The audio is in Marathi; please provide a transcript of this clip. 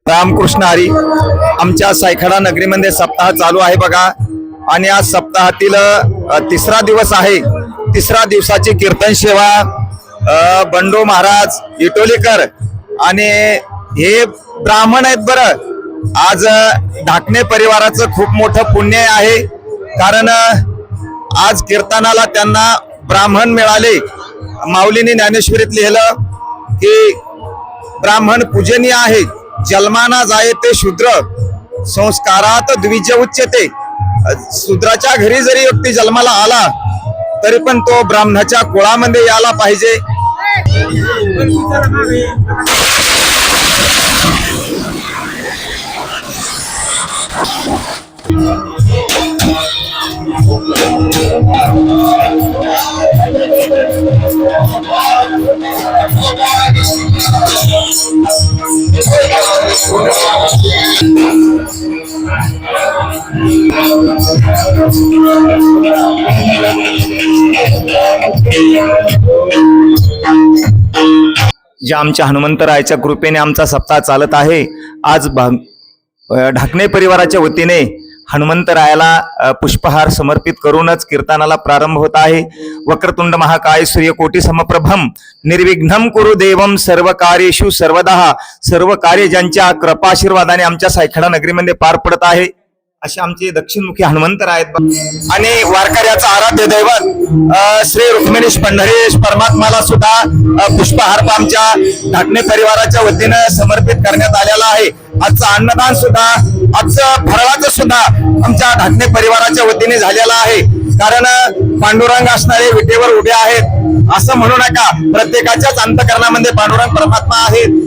रामकृष्ण हरी. आमच्या सायखडा नगरीमध्ये सप्ताह चालू आहे बघा. आणि आज सप्ताहातील तिसरा दिवस आहे. तिसरा दिवसाची कीर्तन सेवा बंडू महाराज इटोलीकर आणि हे ब्राह्मण आहेत बरं. आज ढाकणे परिवाराचं खूप मोठं पुण्य आहे, कारण आज कीर्तनाला त्यांना ब्राह्मण मिळाले. माऊलींनी ज्ञानेश्वरीत लिहिलं की ब्राह्मण पूजनीय आहे. जन्माना जाये ते शूद्र, संस्कारात द्विज उच्यते. शूद्राच्या घरी जरी व्यक्ती जन्माला आला तरी पण तो ब्राह्मणाच्या कुळामध्ये यायला पाहिजे. ज्या आमच्या हनुमंतरायाच्या कृपेने आमचा सप्ताह चालत आहे. आज ढाकणे परिवाराच्या वतीने हनुमंतरायाला पुष्पहार समर्पित करूनच कीर्तनाला प्रारंभ होत आहे. वक्रतुंड महाकाय सूर्यकोटी समप्रभम निर्विघ्नं कुरु देवम सर्व कार्येषु सर्वदा. सर्व कार्य ज्यांच्या कृपाशीर्वादाने आमच्या सायखडा नगरीमध्ये पार पडत आहे असे आमचे दक्षिणमुखी हनुमंतर आहेत. आणि वारकऱ्याचा आराध्य दैवत श्री रुक्मिणीश पंढरीश परमात्माला सुद्धा पुष्पहार आमच्या ढाकणे परिवाराच्या वतीनं समर्पित करण्यात आलेला आहे. आजचं अन्नदान सुद्धा, आजचं फराळाचं सुद्धा आमच्या ढाकणे परिवाराच्या वतीने झालेलं आहे. कारण पांडुरंग असणारे विटेवर उभे आहेत असं म्हणू नका. प्रत्येकाच्याच अंतकरणामध्ये पांडुरंग परमात्मा आहेत.